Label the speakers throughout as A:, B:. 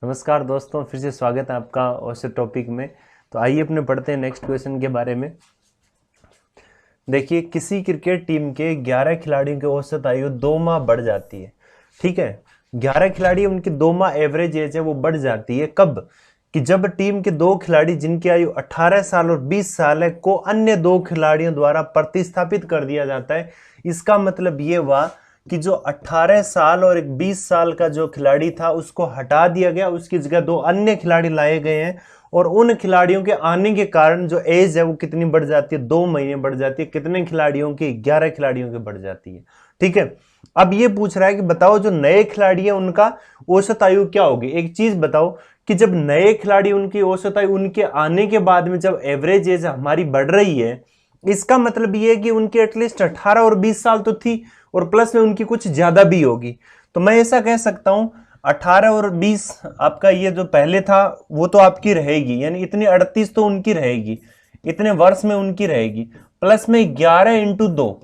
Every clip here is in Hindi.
A: नमस्कार दोस्तों, फिर से स्वागत है आपका औसत टॉपिक में। तो आइए अपने पढ़ते हैं नेक्स्ट क्वेश्चन के बारे में। देखिए, किसी क्रिकेट टीम के 11 खिलाड़ियों की औसत आयु 2 माह बढ़ जाती है। ठीक है, 11 खिलाड़ी, उनकी 2 माह एवरेज एज है वो बढ़ जाती है। कब? कि जब टीम के 2 खिलाड़ी जिनकी आयु 18 साल और 20 साल है को अन्य 2 खिलाड़ियों द्वारा प्रतिस्थापित कर दिया जाता है। इसका मतलब ये हुआ कि जो 18 साल और एक 20 साल का जो खिलाड़ी था उसको हटा दिया गया, उसकी जगह 2 अन्य खिलाड़ी लाए गए हैं। और उन खिलाड़ियों के आने के कारण जो एज है वो कितनी बढ़ जाती है? 2 महीने बढ़ जाती है। कितने खिलाड़ियों की? 11 खिलाड़ियों की बढ़ जाती है। ठीक है, अब ये पूछ रहा है कि बताओ जो नए खिलाड़ी है उनका औसत आयु क्या होगी। एक चीज बताओ कि जब नए खिलाड़ी, उनकी औसत आयु उनके आने के बाद में जब एवरेज एज हमारी बढ़ रही है, इसका मतलब ये है कि उनकी एटलीस्ट 18 और 20 साल तो थी और प्लस में उनकी कुछ ज्यादा भी होगी। तो मैं ऐसा कह सकता हूं 18 और 20 आपका ये जो पहले था वो तो आपकी रहेगी, यानी इतनी 38 तो उनकी रहेगी, इतने वर्ष में उनकी रहेगी। प्लस में 11 इंटू 2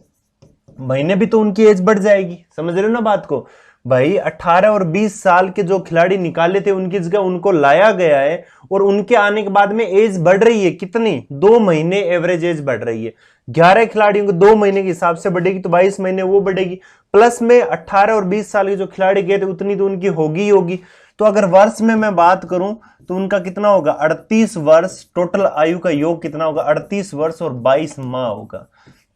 A: महीने भी तो उनकी एज बढ़ जाएगी। समझ रहे हो ना बात को भाई? 18 और 20 साल के जो खिलाड़ी निकाले थे उनकी जगह उनको लाया गया है और उनके आने के बाद में एज बढ़ रही है। कितनी? 2 महीने एवरेज एज बढ़ रही है। 11 खिलाड़ियों को 2 महीने के हिसाब से बढ़ेगी तो 22 महीने वो बढ़ेगी। प्लस में 18 और 20 साल के जो खिलाड़ी गए थे उतनी तो उनकी होगी ही होगी। तो अगर वर्ष में मैं बात करूं तो उनका कितना होगा? 38 वर्ष। टोटल आयु का योग कितना होगा? 38 वर्ष और 22 माह होगा।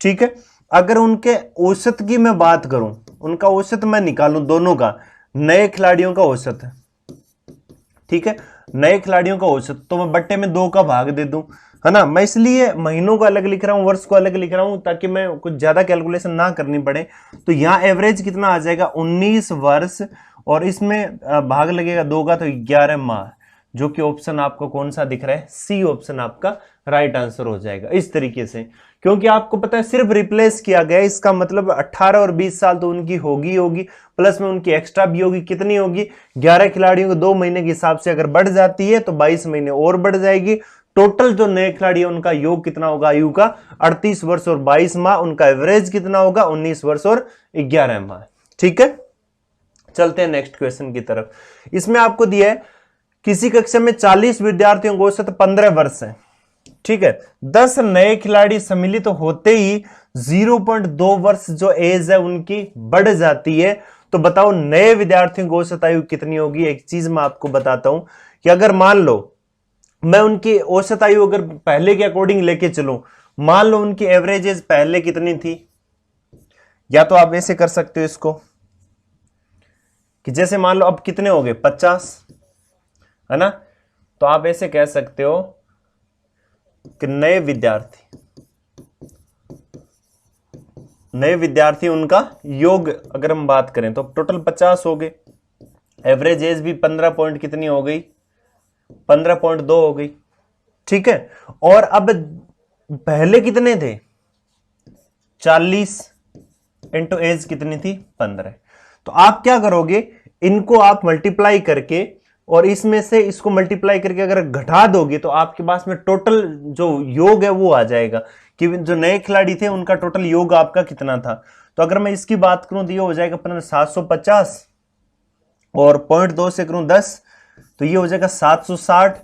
A: ठीक है, अगर उनके औसत की मैं बात करूं, उनका औसत मैं निकालूं दोनों का, नए खिलाड़ियों का औसत है, ठीक है, नए खिलाड़ियों का औसत, तो मैं बट्टे में 2 का भाग दे दूं, है ना। मैं इसलिए महीनों को अलग लिख रहा हूं, वर्ष को अलग लिख रहा हूं, ताकि मैं कुछ ज्यादा कैलकुलेशन ना करनी पड़े। तो यहां एवरेज कितना आ जाएगा? 19 वर्ष और इसमें भाग लगेगा 2 का, तो 11 माह, जो कि ऑप्शन आपको कौन सा दिख रहा है? सी ऑप्शन आपका राइट आंसर हो जाएगा। इस तरीके से, क्योंकि आपको पता है सिर्फ रिप्लेस किया गया, इसका मतलब 18 और 20 साल तो उनकी होगी होगी, प्लस में उनकी एक्स्ट्रा भी होगी। कितनी होगी? 11 खिलाड़ियों को 2 महीने के हिसाब से अगर बढ़ जाती है तो 22 महीने और बढ़ जाएगी। टोटल जो नए खिलाड़ी है उनका योग कितना होगा आयु का? 38 वर्ष और 22 माह। उनका एवरेज कितना होगा? 19 वर्ष और 11 माह। ठीक है, चलते हैं नेक्स्ट क्वेश्चन की तरफ। इसमें आपको दिया है किसी कक्षा में 40 विद्यार्थियों को औसत 15 वर्ष है। ठीक है, 10 नए खिलाड़ी सम्मिलित होते ही 0.2 वर्ष जो एज है उनकी बढ़ जाती है। तो बताओ नए विद्यार्थियों की औसत आयु कितनी होगी? एक चीज मैं आपको बताता हूं कि अगर मान लो मैं उनकी औसत आयु अगर पहले के अकॉर्डिंग लेके चलूं, मान लो उनकी एवरेज एज पहले कितनी थी, या तो आप ऐसे कर सकते हो इसको कि जैसे मान लो अब कितने हो गए? 50, है ना। तो आप ऐसे कह सकते हो कि नए विद्यार्थी उनका योग अगर हम बात करें तो टोटल 50 हो गए। एवरेज एज भी 15 पॉइंट कितनी हो गई? 15.2 हो गई। ठीक है, और अब पहले कितने थे? 40 इंटू एज कितनी थी? 15। तो आप क्या करोगे? इनको आप मल्टीप्लाई करके और इसमें से इसको मल्टीप्लाई करके अगर घटा दोगे तो आपके पास में टोटल जो योग है वो आ जाएगा कि जो नए खिलाड़ी थे उनका टोटल योग आपका कितना था। तो अगर मैं इसकी बात करूं तो ये हो जाएगा 750 और 0.2 से करूं 10 तो ये हो जाएगा 760,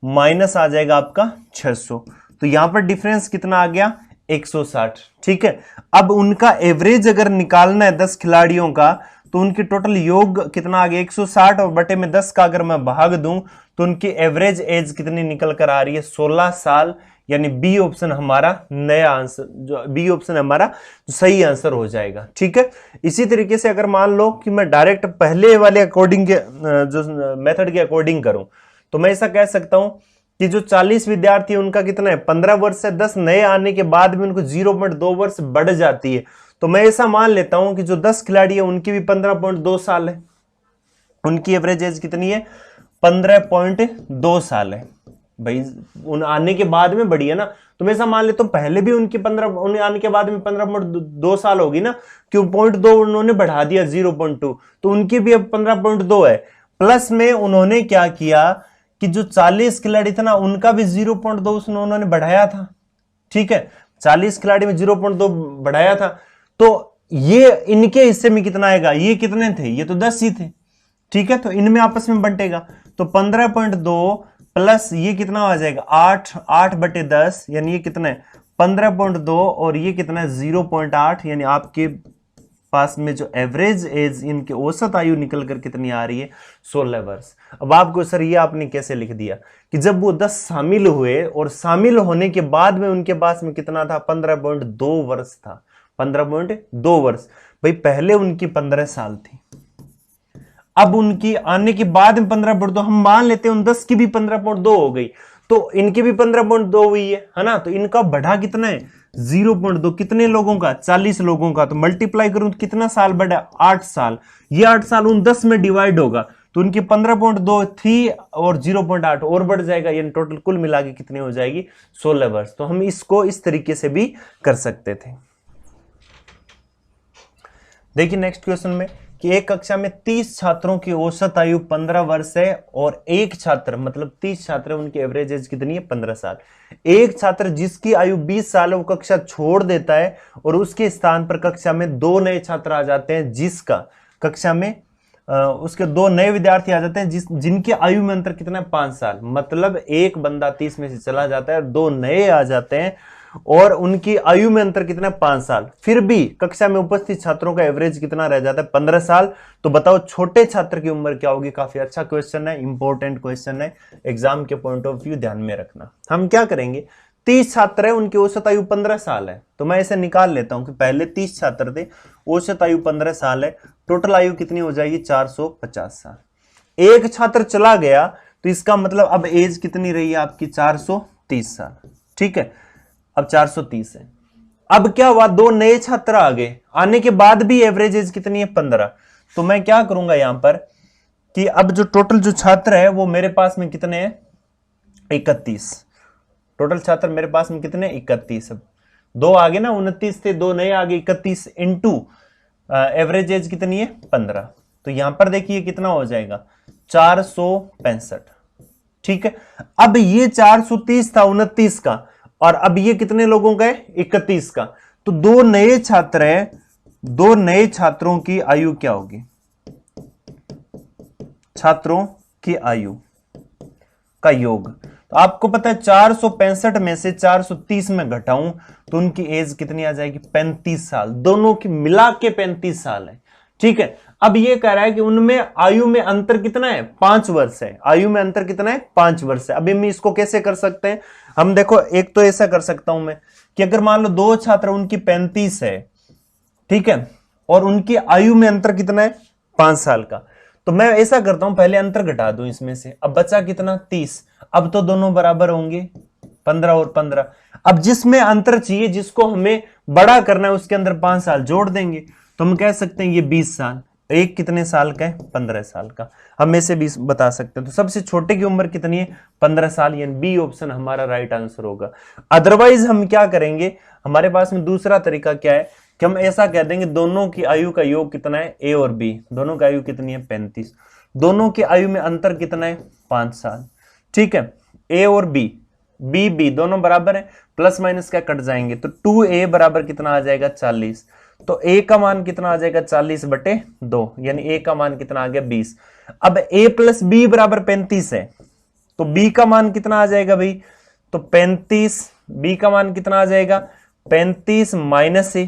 A: माइनस आ जाएगा आपका 600। तो यहां पर डिफरेंस कितना आ गया? 160। ठीक है, अब उनका एवरेज अगर निकालना है 10 खिलाड़ियों का तो उनकी टोटल योग कितना आ गया? 160 और बटे में 10 का अगर मैं भाग दूं तो उनकी एवरेज एज कितनी निकल कर आ रही है? 16 साल। यानी बी ऑप्शन हमारा नया आंसर, जो बी ऑप्शन हमारा सही आंसर हो जाएगा। ठीक है, इसी तरीके से अगर मान लो कि मैं डायरेक्ट पहले वाले अकॉर्डिंग के जो मेथड के अकॉर्डिंग करूं तो मैं ऐसा कह सकता हूं कि जो 40 विद्यार्थी उनका कितना है? 15 वर्ष से 10 नए आने के बाद भी उनको 0.2 वर्ष बढ़ जाती है। तो मैं ऐसा मान लेता हूं कि जो 10 खिलाड़ी है उनकी भी 15.2 साल है। उनकी एवरेज एज कितनी है? 15.2 साल है। भाई उन आने के बाद में बढ़ी है ना, तो मैं ऐसा मान लेता हूं पहले भी उनकी 15 उन्हें आने के बाद में 15.2 साल होगी ना, क्यों 0.2 उन्होंने बढ़ा दिया 0.2, तो उनकी भी अब 15.2 है। प्लस में उन्होंने क्या किया कि जो 40 खिलाड़ी थे ना उनका भी 0.2 उन्होंने बढ़ाया था। ठीक है, 40 खिलाड़ी में 0.2 बढ़ाया था। तो ये इनके हिस्से में कितना आएगा? ये कितने थे? ये तो 10 ही थे। ठीक है, तो इनमें आपस में बंटेगा। तो 15.2 प्लस ये कितना आ जाएगा 8/10, यानी ये कितना है 15.2 और ये कितना है 0.8, यानी आपके पास में जो एवरेज एज इनके औसत आयु निकल कर कितनी आ रही है 16 वर्ष। अब आपको सर ये आपने कैसे लिख दिया कि जब वो 10 शामिल हुए और शामिल होने के बाद में उनके पास में कितना था 15.2 वर्ष था, 15.2 वर्ष। भाई पहले उनकी 15 साल थी, अब उनकी आने के बाद में 15.2, हम मान लेते हैं उन 10 की भी 15.2 हो गई, तो इनकी भी 15.2 हुई है ना। तो इनका बढ़ा कितना है 0.2, कितने लोगों का 40 लोगों का, तो मल्टीप्लाई करूं तो कितना साल बढ़ा 8 साल। ये 8 साल उन 10 में डिवाइड होगा तो उनकी 15.2 थी और 0.8 और बढ़ जाएगा, यानी टोटल कुल मिला के कितनी हो जाएगी 16 वर्ष। तो हम इसको इस तरीके से भी कर सकते थे। देखिए नेक्स्ट क्वेश्चन में कि एक कक्षा में 30 छात्रों की औसत आयु 15 वर्ष है और एक छात्र मतलब 30 छात्र उनकी एवरेज एज कितनी है 15 साल। एक छात्र जिसकी आयु 20 साल है वो कक्षा छोड़ देता है और उसके स्थान पर कक्षा में 2 नए छात्र आ जाते हैं, जिसका कक्षा में उसके 2 नए विद्यार्थी आ जाते हैं जिनकी आयु में अंतर कितना है 5 साल। मतलब एक बंदा 30 में से चला जाता है, 2 नए आ जाते हैं और उनकी आयु में अंतर कितना 5 साल। फिर भी कक्षा में उपस्थित छात्रों का एवरेज कितना रह जाता है 15 साल। तो बताओ छोटे छात्र की उम्र क्या होगी। काफी अच्छा क्वेश्चन है, इंपॉर्टेंट क्वेश्चन है, एग्जाम के पॉइंट ऑफ व्यू ध्यान में रखना। हम क्या करेंगे 30 छात्र है, उनकी औसत आयु 15 साल है, तो मैं इसे निकाल लेता हूं कि पहले 30 छात्र थे, औसत आयु 15 साल है, टोटल आयु कितनी हो जाएगी 450 साल। एक छात्र चला गया तो इसका मतलब अब एज कितनी रही है आपकी 430 साल। ठीक है, अब 430 है। अब क्या हुआ 2 नए छात्र आ गए, आने के बाद भी एवरेज एज कितनी है 15। तो मैं क्या करूंगा यहां पर कि अब जो टोटल जो छात्र है वो मेरे पास में कितने हैं 31। टोटल छात्र मेरे पास में कितने 31। अब 2 आगे ना 29 थे, 2 नए आगे 31 इंटू एवरेज एज कितनी है 15। तो यहां पर देखिए कितना हो जाएगा 465। ठीक है, अब ये 430 था 29 का और अब ये कितने लोगों का है 31 का। तो 2 नए छात्र हैं, 2 नए छात्रों की आयु क्या होगी, छात्रों की आयु का योग। तो आपको पता है 465 में से 430 में घटाऊं तो उनकी एज कितनी आ जाएगी 35 साल। दोनों की मिला के 35 साल है। ठीक है, अब ये कह रहा है कि उनमें आयु में अंतर कितना है 5 वर्ष है। आयु में अंतर कितना है 5 वर्ष है। अभी हम इसको कैसे कर सकते हैं, हम देखो एक तो ऐसा कर सकता हूं मैं कि अगर मान लो 2 छात्र उनकी 35 है, ठीक है, और उनकी आयु में अंतर कितना है 5 साल का, तो मैं ऐसा करता हूं पहले अंतर घटा दूं इसमें से। अब बचा कितना 30। अब तो दोनों बराबर होंगे 15 और 15। अब जिसमें अंतर चाहिए, जिसको हमें बड़ा करना है, उसके अंदर 5 साल जोड़ देंगे तो हम कह सकते हैं ये 20 साल। एक कितने साल का है 15 साल का, हम ऐसे भी बता सकते हैं। तो सबसे छोटे की उम्र कितनी है 15 साल, यानी बी ऑप्शन हमारा राइट आंसर होगा। अदरवाइज हम क्या करेंगे, हमारे पास में दूसरा तरीका क्या है कि हम ऐसा कह देंगे दोनों की आयु का योग कितना है ए और बी, दोनों की आयु कितनी है 35, दोनों की आयु में अंतर कितना है 5 साल। ठीक है, ए और बी, बी बी दोनों बराबर है, प्लस माइनस क्या कट जाएंगे, तो 2a बराबर कितना आ जाएगा 40। तो a का मान कितना आ जाएगा 40/2, यानी a का मान कितना आ गया 20। अब a प्लस बी बराबर 35 है, तो b का मान कितना आ जाएगा भाई, तो 35, b का मान कितना आ जाएगा 35 माइनस a,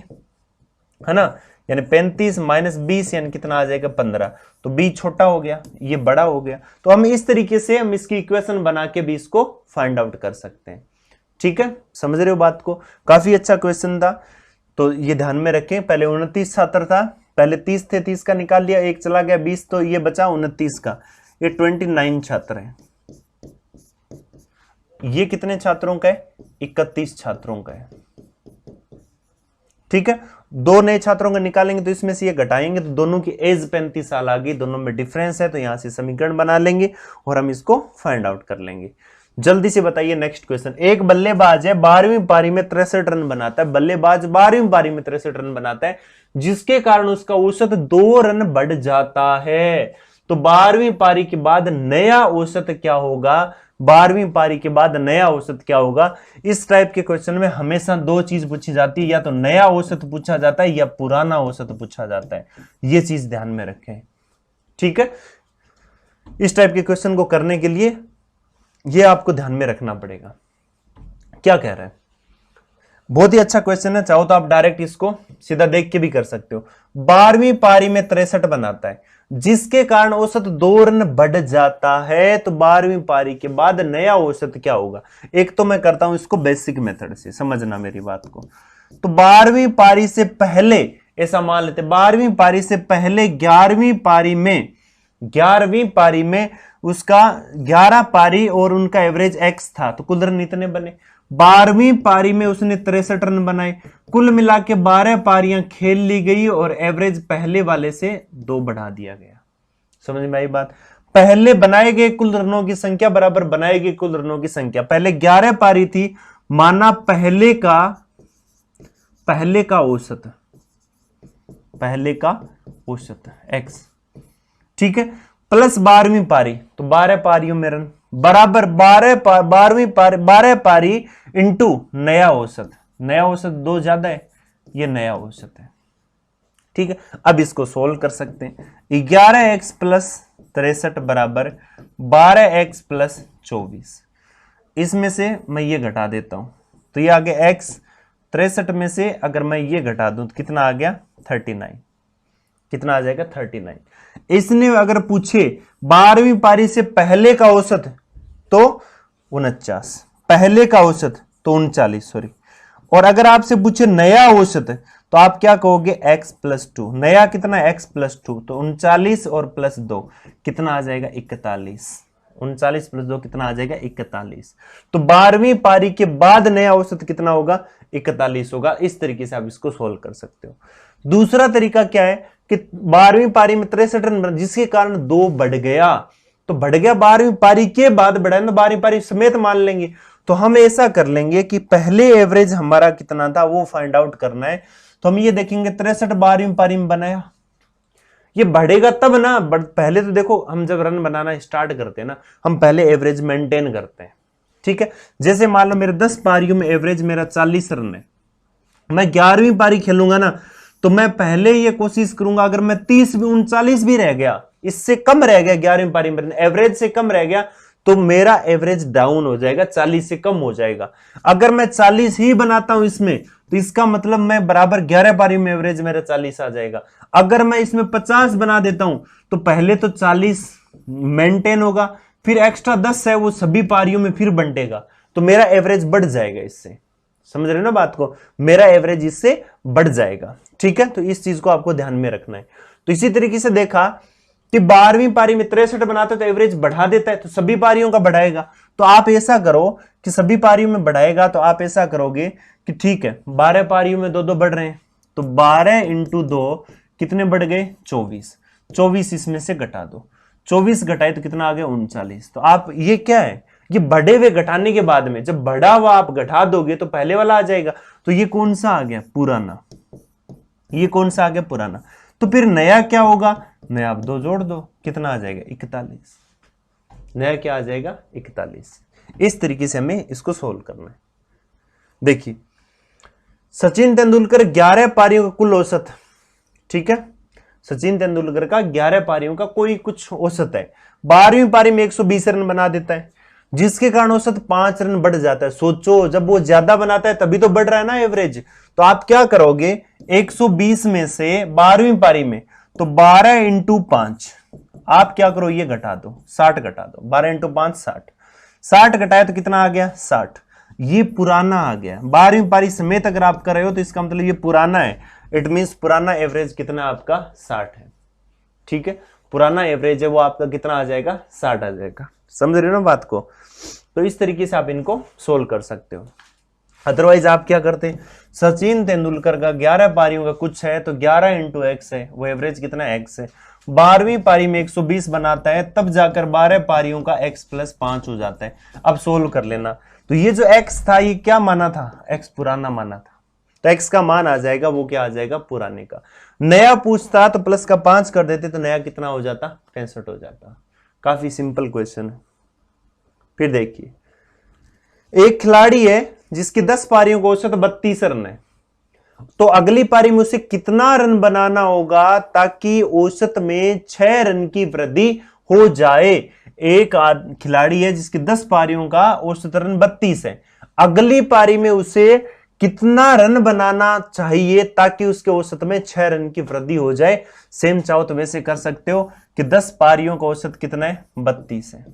A: है ना, यानी 35 माइनस 20 यानी कितना आ जाएगा 15। तो b छोटा हो गया, ये बड़ा हो गया। तो हम इस तरीके से हम इसकी इक्वेशन बना के भी इसको फाइंड आउट कर सकते हैं। ठीक है, समझ रहे हो बात को। काफी अच्छा क्वेश्चन था, तो ये ध्यान में रखें। पहले 29 छात्र था, पहले 30 थे, 30 का निकाल लिया, एक चला गया 20, तो ये बचा 29 का। ये 29 छात्र हैं। ये कितने छात्रों का है 31 छात्रों का है। ठीक है, 2 नए छात्रों का निकालेंगे तो इसमें से ये घटाएंगे तो दोनों की एज 35 साल आ गई, दोनों में डिफरेंस है, तो यहां से समीकरण बना लेंगे और हम इसको फाइंड आउट कर लेंगे। जल्दी से बताइए नेक्स्ट क्वेश्चन। एक बल्लेबाज है 12वीं पारी में 63 रन बनाता है, बल्लेबाज 12वीं पारी में 63 रन बनाता है, जिसके कारण उसका औसत 2 रन बढ़ जाता है। तो 12वीं पारी के बाद नया औसत क्या होगा, 12वीं पारी के बाद नया औसत क्या होगा। इस टाइप के क्वेश्चन में हमेशा 2 चीज पूछी जाती है, या तो नया औसत पूछा जाता है या पुराना औसत पूछा जाता है। ये चीज ध्यान में रखें। ठीक है, इस टाइप के क्वेश्चन को करने के लिए ये आपको ध्यान में रखना पड़ेगा। क्या कह रहा है, बहुत ही अच्छा क्वेश्चन है, चाहो तो आप डायरेक्ट इसको सीधा देख के भी कर सकते हो। 12वीं पारी में 63 बनाता है, जिसके कारण औसत 2 रन बढ़ जाता है, तो 12वीं पारी के बाद नया औसत क्या होगा। एक तो मैं करता हूं इसको बेसिक मेथड से, समझना मेरी बात को। तो 12वीं पारी से पहले ऐसा मान लेते, 12वीं पारी से पहले 11वीं पारी में उसका 11 पारी और उनका एवरेज x था, तो कुल रन इतने बने। 12वीं पारी में उसने 63 रन बनाए, कुल मिला के 12 पारियां खेल ली गई और एवरेज पहले वाले से 2 बढ़ा दिया गया। समझ में आई बात। पहले बनाए गए कुल रनों की संख्या बराबर बनाए गए कुल रनों की संख्या। पहले 11 पारी थी, माना पहले का औसत x, ठीक है, प्लस 12वीं पारी, तो 12 पारियों में रन बराबर 12 पारी इंटू नया औसत। नया औसत 2 ज्यादा है, ये नया औसत है, ठीक है। अब इसको सोल्व कर सकते हैं। 11x प्लस 63 बराबर 12x प्लस 24। इसमें से मैं ये घटा देता हूं, तो ये आ गया x। 63 में से अगर मैं ये घटा दूं तो कितना आ गया 39। कितना आ जाएगा 39। इसने अगर पूछे 12वीं पारी से पहले का औसत तो 49, पहले का औसत तो 39, सॉरी। और अगर आपसे पूछे नया औसत तो आप क्या कहोगे x प्लस 2। नया कितना x प्लस 2, तो 39 और प्लस 2 कितना आ जाएगा 41। 39 प्लस 2 कितना आ जाएगा 41। तो 12वीं पारी के बाद नया औसत कितना होगा 41 होगा। इस तरीके से आप इसको सोल्व कर सकते हो। दूसरा तरीका क्या है कि 12वीं पारी में 63 रन, जिसके कारण 2 बढ़ गया, तो बढ़ गया 12वीं पारी के बाद बढ़ा, तो 12वीं पारी समेत मान लेंगे। तो हम ऐसा कर लेंगे कि पहले एवरेज हमारा कितना था वो फाइंड आउट करना है। तो हम ये देखेंगे 63 12वीं पारी में बनाया, ये बढ़ेगा तब ना, पहले तो देखो हम जब रन बनाना स्टार्ट करते हैं ना, हम पहले एवरेज मेंटेन करते हैं, ठीक है। जैसे मान लो मेरे 10 पारियों में एवरेज मेरा 40 रन है, मैं 11वीं पारी खेलूंगा ना, तो मैं पहले ये कोशिश करूंगा अगर मैं 30 भी 39 भी रह गया, इससे कम रह गया 11वीं पारी में एवरेज से कम रह गया, तो मेरा एवरेज डाउन हो जाएगा, 40 से कम हो जाएगा। अगर मैं 40 ही बनाता हूं इसमें, तो इसका मतलब मैं बराबर 11 पारी में एवरेज मेरा 40 आ जाएगा। अगर मैं इसमें 50 बना देता हूं, तो पहले तो 40 मेंटेन होगा, फिर एक्स्ट्रा 10 है वो सभी पारियों में फिर बंटेगा, तो मेरा एवरेज बढ़ जाएगा इससे। समझ रहे हो ना बात को, मेरा एवरेज इससे बढ़ जाएगा, ठीक है। तो इस चीज को आपको ध्यान में रखना है। तो इसी तरीके से देखा कि 12वीं पारी में 63 बनाते तो एवरेज बढ़ा देता है, तो सभी पारियों का बढ़ाएगा। तो आप ऐसा करो कि सभी पारियों में बढ़ाएगा, तो आप ऐसा करोगे कि ठीक है 12 पारियों में 2-2 बढ़ रहे हैं, तो 12 इंटू 2 कितने बढ़ गए 24। 24 इसमें से घटा दो, 24 घटाए तो कितना आ गया 39। तो आप ये क्या है, ये बढ़े हुए घटाने के बाद में जब बढ़ा हुआ आप घटा दोगे तो पहले वाला आ जाएगा। तो ये कौन सा आ गया पुराना, ये कौन सा आ गया पुराना। तो फिर नया क्या होगा, नया आप 2 जोड़ दो, कितना आ जाएगा 41। नया क्या आ जाएगा 41। इस तरीके से हमें इसको सोल्व करना है। देखिए सचिन तेंदुलकर 11 पारियों का कुल औसत, ठीक है, सचिन तेंदुलकर का 11 पारियों का कोई कुछ औसत है। 12वीं पारी में 120 रन बना देता है, जिसके कारण औसत 5 रन बढ़ जाता है। सोचो जब वो ज्यादा बनाता है तभी तो बढ़ रहा है ना एवरेज। तो आप क्या करोगे 120 में से 12वीं पारी में, तो 12 इंटू 5 आप क्या करो ये घटा दो, 60 घटा दो, 12 इंटू 5 60। 60 घटाए तो कितना आ गया 60। ये पुराना आ गया। 12वीं पारी समेत अगर आप कर रहे हो तो इसका मतलब ये पुराना है। इट मींस पुराना एवरेज कितना आपका 60 है, ठीक है। पुराना एवरेज है वो आपका कितना आ जाएगा 60 आ जाएगा। समझ रहे हो ना बात को। तो इस तरीके से आप इनको सोल्व कर सकते हो। अदरवाइज आप क्या करते, सचिन तेंदुलकर का 11 पारियों का कुछ है तो 11 इंटू एक्स है, वो एवरेज कितना एक्स है। 12वीं पारी में 120 बनाता है, तब जाकर 12 पारियों का x प्लस 5 हो जाता है। अब सोल्व कर लेना। तो ये जो x था ये क्या माना था, x पुराना माना था, तो x का मान आ जाएगा वो क्या आ जाएगा पुराने का। नया पूछता तो प्लस का 5 कर देते तो नया कितना हो जाता 65 हो जाता। काफी सिंपल क्वेश्चन है। फिर देखिए एक खिलाड़ी है जिसकी 10 पारियों को औसत 32 रन है, तो अगली पारी में उसे कितना रन बनाना होगा ताकि औसत में 6 रन की वृद्धि हो जाए। एक खिलाड़ी है जिसके 10 पारियों का औसत रन 32 है, अगली पारी में उसे कितना रन बनाना चाहिए ताकि उसके औसत में 6 रन की वृद्धि हो जाए। सेम चाहो तो वैसे कर सकते हो कि 10 पारियों का औसत कितना है, 32 है,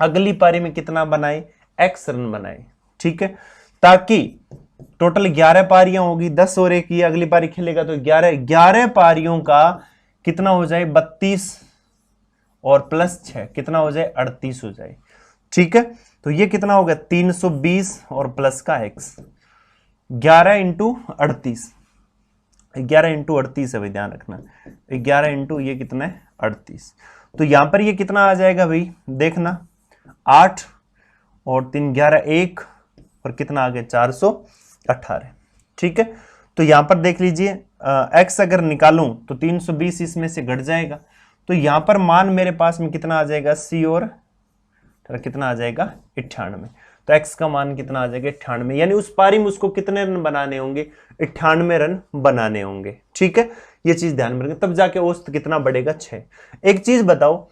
A: अगली पारी में कितना बनाए, x रन बनाए। ठीक है, ताकि टोटल 11 पारियां होगी, 10 और एक ये अगली पारी खेलेगा तो 11 पारियों का कितना हो जाए, 32 और प्लस 6 कितना हो जाए, 38 हो जाए। ठीक है, तो ये कितना हो गया, 320 और प्लस का x, 11 इंटू 38, 11 इंटू 38 है भाई, ध्यान रखना, 11 इंटू ये कितना है, 38। तो यहां पर ये कितना आ जाएगा भाई, देखना 8 और 3 11, 1 और कितना आ गया, 418। ठीक है, तो यहां पर देख लीजिए x अगर निकालूं तो 320 इसमें से घट जाएगा, तो यहां पर मान मेरे पास में कितना आ जाएगा, c और कितना आ जाएगा, 98। तो x का मान कितना आ जाएगा, 98, यानी उस पारी में उसको कितने रन बनाने होंगे, 98 रन बनाने होंगे। ठीक है, ये चीज ध्यान में रखें, तब जाके औसत कितना बढ़ेगा, 6। एक चीज बताओ,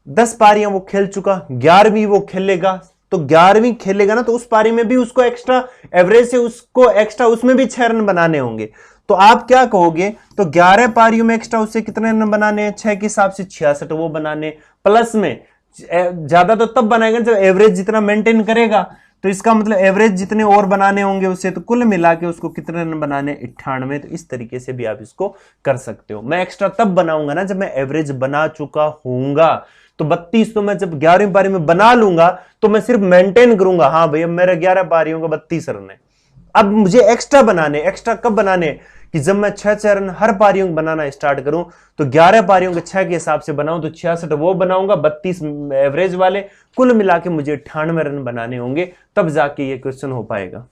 A: 10 पारियां वो खेल चुका, 11वीं वो खेलेगा, तो 11वीं खेलेगा ना, तो उस पारी में भी उसको एक्स्ट्रा एवरेज से उसको एक्स्ट्रा उसमें भी 6 रन बनाने होंगे। तो आप क्या कहोगे, तो 11 पारियों में एक्स्ट्रा उससे कितने रन बनाने हैं, 6 के हिसाब से 66 वो बनाने, प्लस में ज्यादा तो तब बनाएगा जब एवरेज जितना मेंटेन करेगा, तो इसका मतलब एवरेज जितने और बनाने होंगे उससे, तो कुल मिला के उसको कितने रन बनाने, 98। तो इस तरीके से भी आप इसको कर सकते हो। मैं एक्स्ट्रा तब बनाऊंगा ना जब मैं एवरेज बना चुका हूंगा, तो 32 तो मैं जब 11वीं पारी में बना लूंगा तो मैं सिर्फ मेंटेन करूंगा, हाँ भैया मेरे 11 पारियों का 32 रन है। अब मुझे एक्स्ट्रा बनाने, एक्स्ट्रा कब बनाने, कि जब मैं 6 रन हर पारियों बनाना स्टार्ट करूं, तो 11 पारियों के 6 के हिसाब से बनाऊं तो 66 वो बनाऊंगा, 32 एवरेज वाले, कुल मिला के मुझे 98 रन बनाने होंगे, तब जाके ये क्वेश्चन हो पाएगा।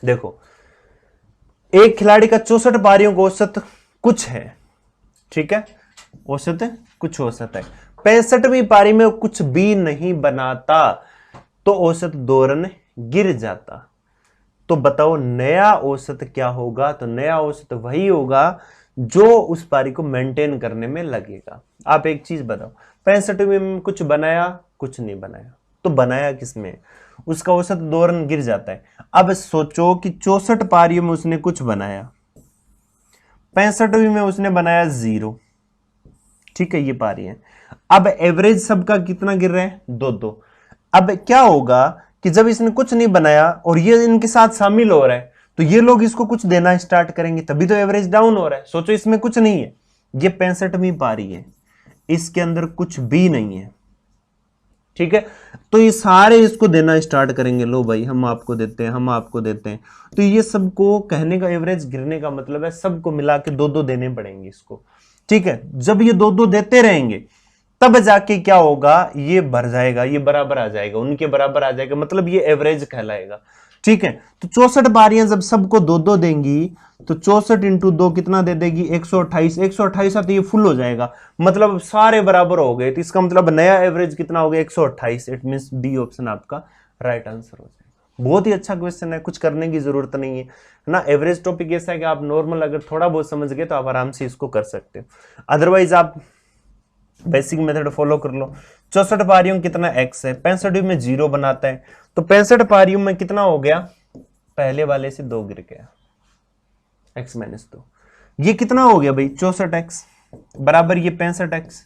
A: देखो, एक खिलाड़ी का 64 पारियों का औसत कुछ है, ठीक है, औसत कुछ औसत है, 65वीं पारी में कुछ भी नहीं बनाता तो औसत 2 रन गिर जाता। तो बताओ नया औसत क्या होगा, तो नया औसत वही होगा जो उस पारी को मेंटेन करने में लगेगा। आप एक चीज बताओ, 65वीं में कुछ बनाया, कुछ नहीं बनाया, तो बनाया किसमें, उसका औसत 2 रन गिर जाता है। अब सोचो कि 64 पारियों में उसने कुछ बनाया, 65वीं में उसने बनाया 0, ठीक है, ये पारी है। अब एवरेज सबका कितना गिर रहा है, 2-2। अब क्या होगा कि जब इसने कुछ नहीं बनाया और ये इनके साथ शामिल हो रहा है, तो ये लोग इसको कुछ देना स्टार्ट करेंगे, तभी तो एवरेज डाउन हो रहा है। सोचो इसमें कुछ नहीं है, ये 65वीं पारी है, इसके अंदर कुछ भी नहीं है, ठीक है, तो ये सारे इसको देना स्टार्ट करेंगे, लो भाई हम आपको देते हैं, हम आपको देते हैं। तो ये सबको कहने का एवरेज गिरने का मतलब है सबको मिला के 2-2 देने पड़ेंगे इसको, ठीक है। जब ये 2-2 देते रहेंगे तब जाके क्या होगा, ये भर जाएगा, ये बराबर आ जाएगा, उनके बराबर आ जाएगा, मतलब ये एवरेज कहलाएगा, ठीक है। तो 64 पारियां जब सबको 2-2 देंगी तो 64 इंटू 2 कितना दे देगी, 128। 128 तो ये फुल हो जाएगा, मतलब सारे बराबर हो गए, तो इसका मतलब नया एवरेज कितना हो गया, 128। इट मींस बी ऑप्शन आपका राइट आंसर हो जाएगा। बहुत ही अच्छा क्वेश्चन है, कुछ करने की जरूरत नहीं है ना। एवरेज टॉपिक ऐसा है कि आप नॉर्मल अगर थोड़ा बहुत समझ गए तो आप आराम से इसको कर सकते हो, अदरवाइज आप बेसिक मेथड फॉलो कर लो। 64 पारियों कितना x है, 65 में 0 बनाता है, तो 65 पारियों में कितना हो गया, पहले वाले से 2 गिर गया, x माइनस 2, ये कितना हो गया भाई 64x बराबर ये 65x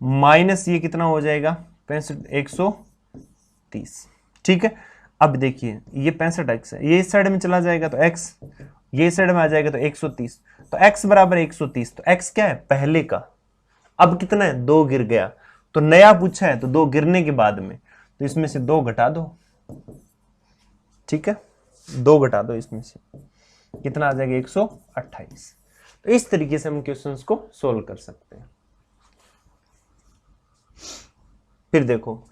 A: माइनस ये कितना हो जाएगा 130, ठीक है। अब देखिए ये 65x है, ये इस साइड में चला जाएगा तो x, ये इस साइड में आ जाएगा तो 130, तो x बराबर 130, तो x क्या है, पहले का, अब कितना है 2 गिर गया, तो नया पूछा है तो 2 गिरने के बाद में, तो इसमें से 2 घटा दो, ठीक है, 2 घटा दो, इसमें से कितना आ जाएगा 128। तो इस तरीके से हम क्वेश्चंस को सोल्व कर सकते हैं। फिर देखो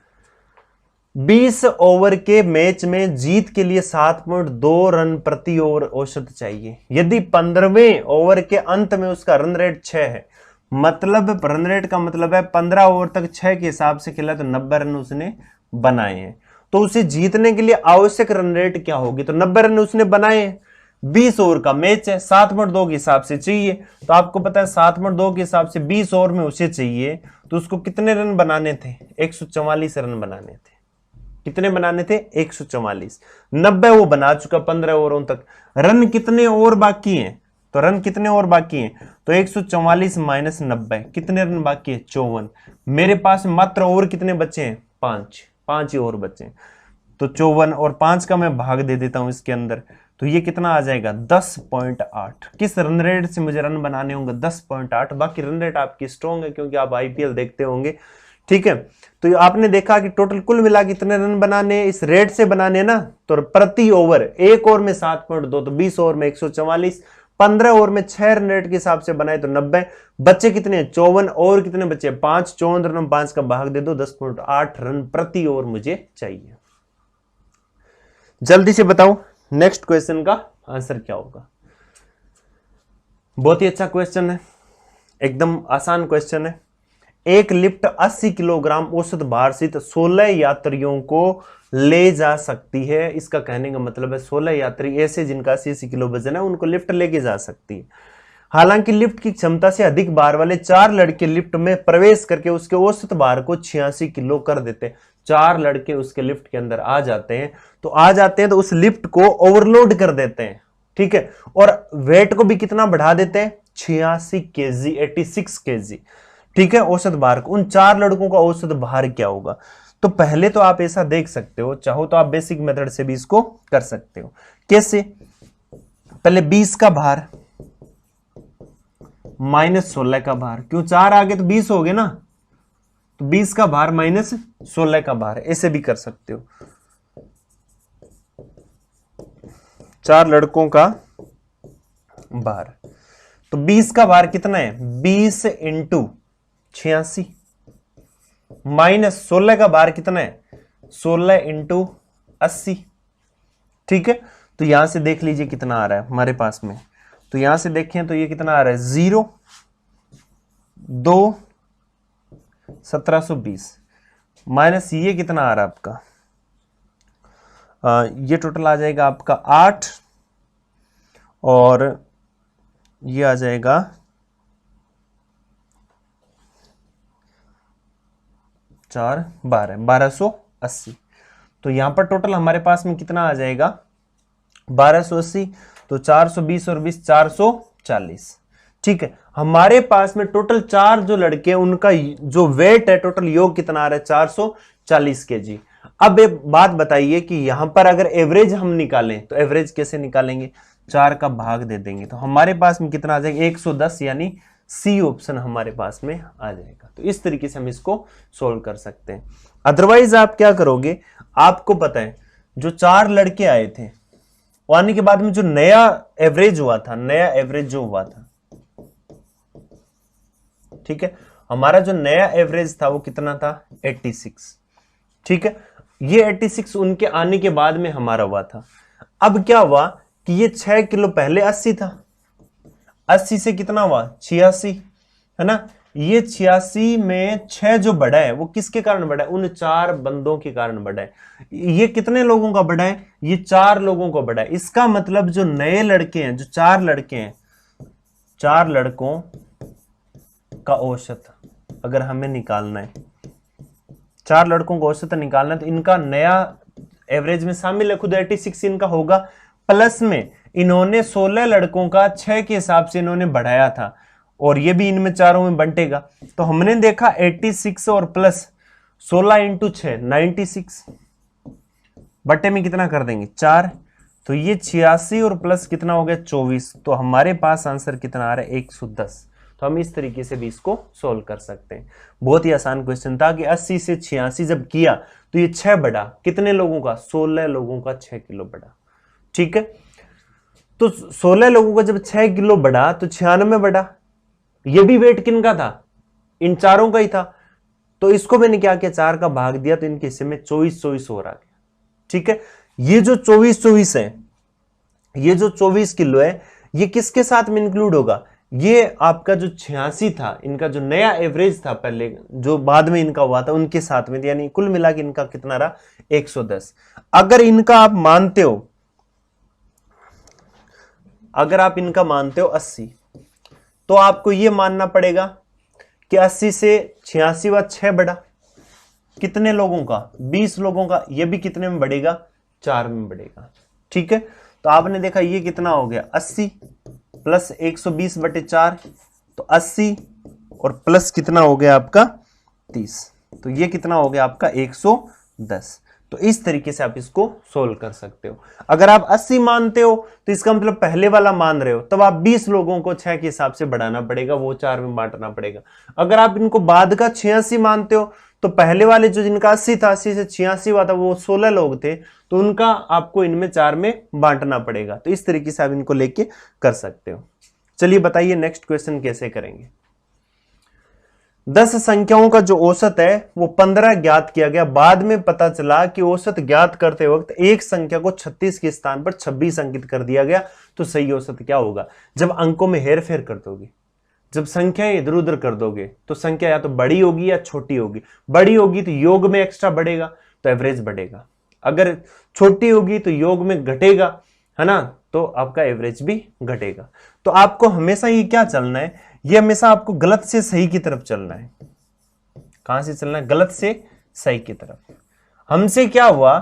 A: 20 ओवर के मैच में जीत के लिए 7.2 रन प्रति ओवर औसत चाहिए, यदि 15वें ओवर के अंत में उसका रन रेट 6 है, मतलब रन रेट का मतलब है 15 ओवर तक 6 के हिसाब से खेला तो 90 रन उसने बनाए हैं, तो उसे जीतने के लिए आवश्यक रन रेट क्या होगी, तो 90 रन उसने बनाए, 20 ओवर का मैच है, 7.2 के हिसाब से चाहिए। तो आपको पता है 7.2 के हिसाब से 20 ओवर में उसे चाहिए, तो उसको कितने रन बनाने थे? 144 रन बनाने थे। कितने बनाने थे? 144। 90 वो बना चुका 15 ओवरों तक। रन कितने और बाकी हैं? तो रन कितने और बाकी हैं? तो 144 माइनस 90, कितने रन बाकी है? 54। मेरे पास मात्र और कितने बचे हैं? 5 ही और बचे हैं। तो 54 और 5 का मैं भाग दे देता हूं इसके अंदर, तो ये कितना आ जाएगा? 10.8। किस रन रेट से मुझे रन बनाने होंगे? 10.8। बाकी रन रेट आपकी स्ट्रॉन्ग है क्योंकि आप आईपीएल देखते होंगे, ठीक है। तो आपने देखा कि टोटल कुल मिला कितने रन बनाने इस रेट से बनाने ना, तो प्रति ओवर, एक ओवर में 7.2, तो 20 ओवर में 144, 15 ओवर में 6 रन रेट के हिसाब से बनाए तो 90। बच्चे कितने? 54। और कितने बचे? 5। 54 रन 5 का भाग दे दो, 10.8 रन प्रति ओवर मुझे चाहिए। जल्दी से बताओ नेक्स्ट क्वेश्चन का आंसर क्या होगा। बहुत ही अच्छा क्वेश्चन है, एकदम आसान क्वेश्चन है। एक लिफ्ट 80 किलोग्राम औसत भार से 16 यात्रियों को ले जा सकती है। इसका कहने का मतलब है 16 यात्री ऐसे जिनका 80 किलो वजन है उनको लिफ्ट लेके जा सकती है। हालांकि लिफ्ट की क्षमता से अधिक भार वाले 4 लड़के लिफ्ट में प्रवेश करके उसके औसत भार को 86 किलो कर देते हैं। 4 लड़के उसके लिफ्ट के अंदर आ जाते हैं, तो उस लिफ्ट को ओवरलोड कर देते हैं, ठीक है। और वेट को भी कितना बढ़ा देते हैं? 86 केजी, 86 केजी, ठीक है, औसत भार को। उन 4 लड़कों का औसत भार क्या होगा? तो पहले तो आप ऐसा देख सकते हो, चाहो तो आप बेसिक मेथड से भी इसको कर सकते हो। कैसे? पहले 20 का भार माइनस 16 का भार, क्यों 4 आगे तो 20 हो गए ना, तो 20 का भार माइनस 16 का भार, ऐसे भी कर सकते हो। 4 लड़कों का भार, तो 20 का भार कितना है? 20 इंटू 86 माइनस 16 का भार कितना है? 16 इंटू 80, ठीक है। तो यहां से देख लीजिए कितना आ रहा है हमारे पास में। तो यहां से देखें तो ये कितना आ रहा है? 0 2 1720 माइनस ये कितना आ रहा है आपका? ये टोटल आ जाएगा आपका 8 और ये आ जाएगा 4 12 1280। तो यहां पर टोटल हमारे पास में कितना आ जाएगा? 1280। तो 420 और 20 440, ठीक है। हमारे पास में टोटल 4 जो लड़के हैं उनका जो वेट है, टोटल योग कितना आ रहा है? 440 केजी। अब एक बात बताइए कि यहां पर अगर एवरेज हम निकालें तो एवरेज कैसे निकालेंगे? 4 का भाग दे देंगे तो हमारे पास में कितना आ जाएगा? 110, यानी सी ऑप्शन हमारे पास में आ जाएगा। तो इस तरीके से हम इसको सोल्व कर सकते हैं। अदरवाइज आप क्या करोगे? आपको पता है जो 4 लड़के आए थे वो आने के बाद में जो नया एवरेज हुआ था, नया एवरेज जो हुआ था, ठीक है, हमारा जो नया एवरेज था वो कितना था? 86, ठीक है। ये 86 उनके आने के बाद में हमारा हुआ था। अब क्या हुआ कि ये 6 किलो पहले 80 था, 80 से कितना हुआ? 86, है ना। ये 86 में 6 जो बढ़ा है वो किसके कारण बढ़ा है? उन 4 बंदों के कारण बढ़ा है। ये कितने लोगों का बढ़ा है? ये 4 लोगों को बढ़ा है। इसका मतलब जो नए लड़के हैं, जो 4 लड़के हैं, 4 लड़कों का औसत अगर हमें निकालना है, 4 लड़कों का औसत निकालना है, तो इनका नया एवरेज में शामिल है, खुद 86 इनका होगा, प्लस में इन्होंने 16 लड़कों का 6 के हिसाब से इन्होंने बढ़ाया था और ये भी इनमें चारों में बंटेगा। तो हमने देखा 86 और प्लस 16 इंटू 6 96, बट्टे में कितना कर देंगे? 4। तो ये 86 और प्लस कितना हो गया? 24। तो हमारे पास आंसर कितना आ रहा है? 110। तो हम इस तरीके से भी इसको सोल्व कर सकते हैं। बहुत ही आसान क्वेश्चन था कि 80 से 86 जब किया तो ये 6 बढ़ा, कितने लोगों का? 16 लोगों का 6 किलो बढ़ा, ठीक है। तो 16 लोगों का जब 6 किलो बढ़ा तो 96 बढ़ा। ये भी वेट किन का था? इन चारों का ही था। तो इसको मैंने क्या किया? 4 का भाग दिया तो इनके हिस्से में 24 हो रहा है, ठीक है। ये जो 24 है, ये जो 24 किलो है, ये किसके साथ में इंक्लूड होगा? ये आपका जो 86 था, इनका जो नया एवरेज था पहले, जो बाद में इनका हुआ था, उनके साथ में, यानी कुल मिला के इनका कितना रहा? 110। अगर इनका आप मानते हो अगर आप इनका मानते हो 80, तो आपको यह मानना पड़ेगा कि 80 से 86 व 6 बढ़ा, कितने लोगों का? 20 लोगों का। ये भी कितने में बढ़ेगा? 4 में बढ़ेगा। ठीक है, तो आपने देखा ये कितना हो गया? 80 प्लस 120/4, तो 80 और प्लस कितना हो गया आपका? 30, तो ये कितना हो गया आपका? 110। तो इस तरीके से आप इसको सोल्व कर सकते हो। अगर आप 80 मानते हो तो इसका मतलब पहले वाला मान रहे हो, तब आप 20 लोगों को 6 के हिसाब से बढ़ाना पड़ेगा, वो 4 में बांटना पड़ेगा। अगर आप इनको बाद का 86 मानते हो तो पहले वाले जो जिनका 80 था, 80 से 86 हुआ था, वो 16 लोग थे, तो उनका आपको इनमें 4 में बांटना पड़ेगा। तो इस तरीके से आप इनको लेके कर सकते हो। चलिए बताइए नेक्स्ट क्वेश्चन कैसे करेंगे। 10 संख्याओं का जो औसत है वो 15 ज्ञात किया गया। बाद में पता चला कि औसत ज्ञात करते वक्त एक संख्या को 36 के स्थान पर 26 अंकित कर दिया गया, तो सही औसत क्या होगा? जब अंकों में हेरफेर कर दोगे, जब संख्याएं इधर उधर कर दोगे, तो संख्या या तो बड़ी होगी या छोटी होगी। बड़ी होगी तो योग में एक्स्ट्रा बढ़ेगा, तो एवरेज बढ़ेगा। अगर छोटी होगी तो योग में घटेगा, है ना, तो आपका एवरेज भी घटेगा। तो आपको हमेशा ये क्या चलना है? ये हमेशा आपको गलत से सही की तरफ चलना है। कहां से चलना है? गलत से सही की तरफ। हमसे क्या हुआ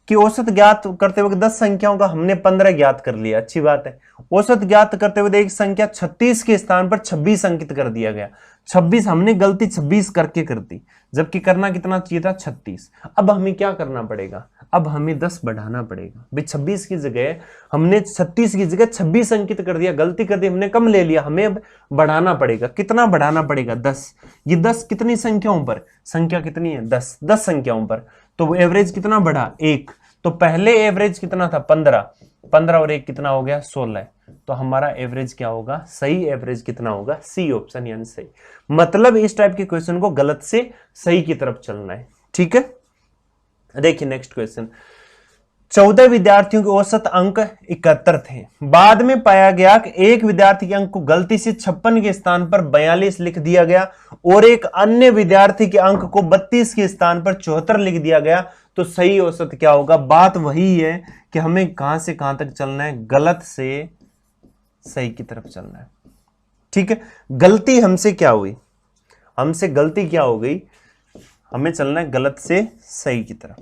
A: कि औसत ज्ञात करते वक्त 10 संख्याओं का हमने 15 ज्ञात कर लिया, अच्छी बात है। औसत ज्ञात करते हुए एक संख्या 36 के स्थान पर 26 अंकित कर दिया गया। 26 हमने गलती 26 करके कर दी, जबकि करना कितना चाहिए था? 36। अब हमें क्या करना पड़ेगा? अब हमें 10 बढ़ाना पड़ेगा। भाई 26 की जगह हमने 36 की जगह 26 अंकित कर दिया, गलती कर दी, हमने कम ले लिया, हमें अब बढ़ाना पड़ेगा। कितना बढ़ाना पड़ेगा? 10। ये 10 कितनी संख्याओं पर? संख्या कितनी है? 10। 10 संख्याओं पर, तो एवरेज कितना बढ़ा? 1। तो पहले एवरेज कितना था? 15। 15 और 1 कितना हो गया? 16। तो हमारा एवरेज क्या होगा? सही एवरेज कितना होगा? सी ऑप्शन यानी सही। मतलब इस टाइप के क्वेश्चन को गलत से सही की तरफ चलना है। ठीक है, देखिए नेक्स्ट क्वेश्चन। 14 विद्यार्थियों के औसत अंक 71 थे। बाद में पाया गया कि एक विद्यार्थी के अंक को गलती से 56 के स्थान पर 42 लिख दिया गया और एक अन्य विद्यार्थी के अंक को 32 के स्थान पर 74 लिख दिया गया, तो सही औसत क्या होगा? बात वही है कि हमें कहां से कहां तक चलना है? गलत से सही की तरफ चलना है। ठीक है, गलती हमसे क्या हुई? हमसे गलती क्या हो गई? हमें चलना है गलत से सही की तरफ।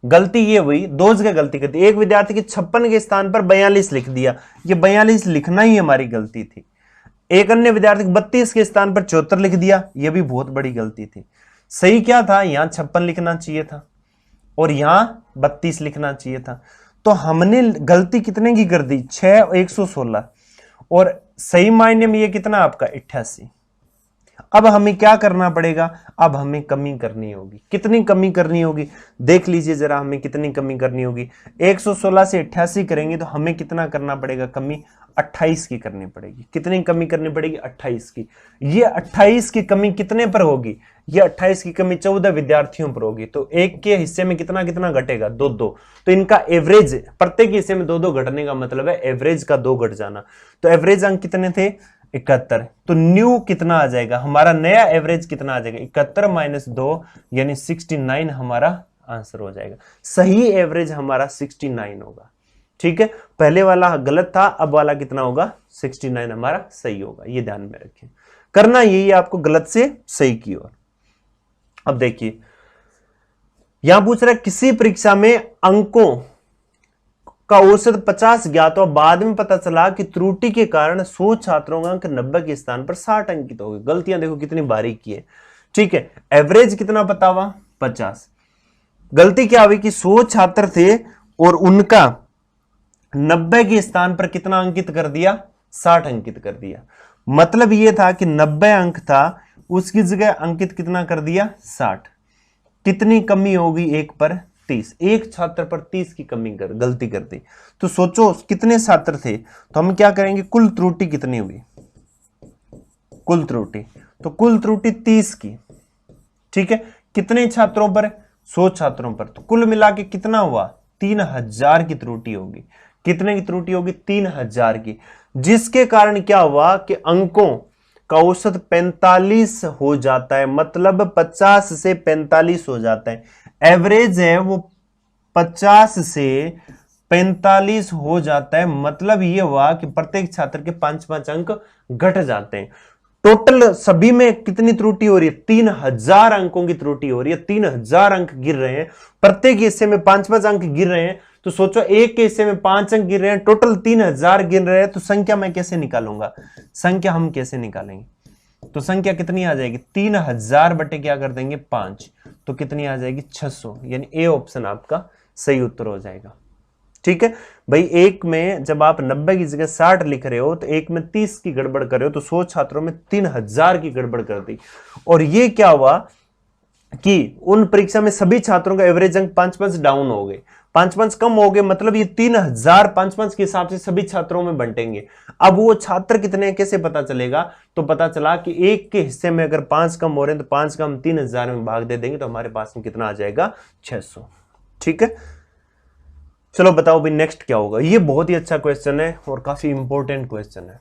A: गलती ये हुई, दो जगह गलती कर दी। एक विद्यार्थी के 56 के स्थान पर 42 लिख दिया, ये 42 लिखना ही हमारी गलती थी। एक अन्य विद्यार्थी को 32 के स्थान पर 74 लिख दिया, यह भी बहुत बड़ी गलती थी। सही क्या था? यहां 56 लिखना चाहिए था और यहां 32 लिखना चाहिए था। तो हमने गलती कितने की कर दी? 6 और 116, और सही मायने में ये कितना आपका? 88। अब हमें क्या करना पड़ेगा? अब हमें कमी करनी होगी। कितनी कमी करनी होगी? देख लीजिए जरा, हमें कितनी कमी करनी होगी। 116 से 88 करेंगे तो हमें कितना करना पड़ेगा? कमी 28 की करनी पड़ेगी। कितनी कमी करनी पड़ेगी? 28 की। ये 28 की कमी कितने पर होगी? ये 28 की कमी 14 विद्यार्थियों पर होगी। तो एक के हिस्से में कितना कितना घटेगा? 2-2। तो इनका एवरेज, प्रत्येक हिस्से में 2-2 घटने का मतलब है एवरेज का 2 घट जाना। तो एवरेज अंक कितने थे? 71। तो न्यू कितना आ जाएगा? हमारा नया एवरेज कितना आ जाएगा? 71 - 2 यानी 69 हमारा आंसर हो जाएगा। सही एवरेज हमारा 69 होगा। ठीक है, पहले वाला गलत था, अब वाला कितना होगा? 69 हमारा सही होगा। ये ध्यान में रखें, करना यही है आपको, गलत से सही की ओर। अब देखिए यहां पूछ रहा है किसी परीक्षा में अंकों का औसत 50 ज्ञात हो, बाद में पता चला कि त्रुटि के कारण 100 छात्रों का अंक 90 के स्थान पर 60 अंकित हो गए। गलतियां देखो कितनी बारीकी है। ठीक है, एवरेज कितना पता हुआ? 50। गलती क्या हुई कि 100 छात्र थे और उनका 90 के स्थान पर कितना अंकित कर दिया? 60 अंकित कर दिया। मतलब यह था कि 90 अंक था, उसकी जगह अंकित कितना कर दिया? 60। कितनी कमी होगी? 1 पर 30। एक छात्र पर 30 की कमी गलती कर दी। तो सोचो कितने छात्र थे, तो हम क्या करेंगे? कुल त्रुटि कितनी हुई? कुल त्रुटि, तो कुल त्रुटि 30 की। ठीक है, कितने छात्रों पर? 100 छात्रों पर। तो कुल मिला के कितना हुआ? 3000 की त्रुटि होगी। कितने की त्रुटि होगी? 3000 की। जिसके कारण क्या हुआ कि अंकों का औसत 45 हो जाता है, मतलब 50 से 45 हो जाता है। एवरेज है वो 50 से 45 हो जाता है। मतलब ये हुआ कि प्रत्येक छात्र के 5-5 अंक घट जाते हैं। टोटल सभी में कितनी त्रुटि हो रही है? 3000 अंकों की त्रुटि हो रही है। 3000 अंक गिर रहे हैं, प्रत्येक हिस्से में 5-5 अंक गिर रहे हैं। तो सोचो एक के हिस्से में 5 अंक गिर रहे हैं, टोटल 3000 गिर रहे हैं। तो संख्या मैं कैसे निकालूंगा? संख्या हम कैसे निकालेंगे? तो संख्या कितनी आ जाएगी? 3000 बटे क्या कर देंगे? 5। तो कितनी आ जाएगी? 600। यानी ए ऑप्शन आपका सही उत्तर हो जाएगा। ठीक है भाई, एक में जब आप 90 की जगह 60 लिख रहे हो, तो एक में 30 की गड़बड़ कर रहे हो, तो 100 छात्रों में 3000 की गड़बड़ कर दी। और ये क्या हुआ कि उन परीक्षा में सभी छात्रों का एवरेज अंक 5-5 डाउन हो गए, 5-5 कम हो गए। मतलब ये 3000 5-5 के हिसाब से सभी छात्रों में बंटेंगे। अब वो छात्र कितने हैं कैसे पता चलेगा? तो पता चला कि एक के हिस्से में अगर 5 कम हो रहे हैं, तो 5 का हम 3000 में भाग दे देंगे, तो हमारे पास में कितना आ जाएगा? 600। ठीक है, चलो बताओ भाई नेक्स्ट क्या होगा। ये बहुत ही अच्छा क्वेश्चन है और काफी इंपॉर्टेंट क्वेश्चन है।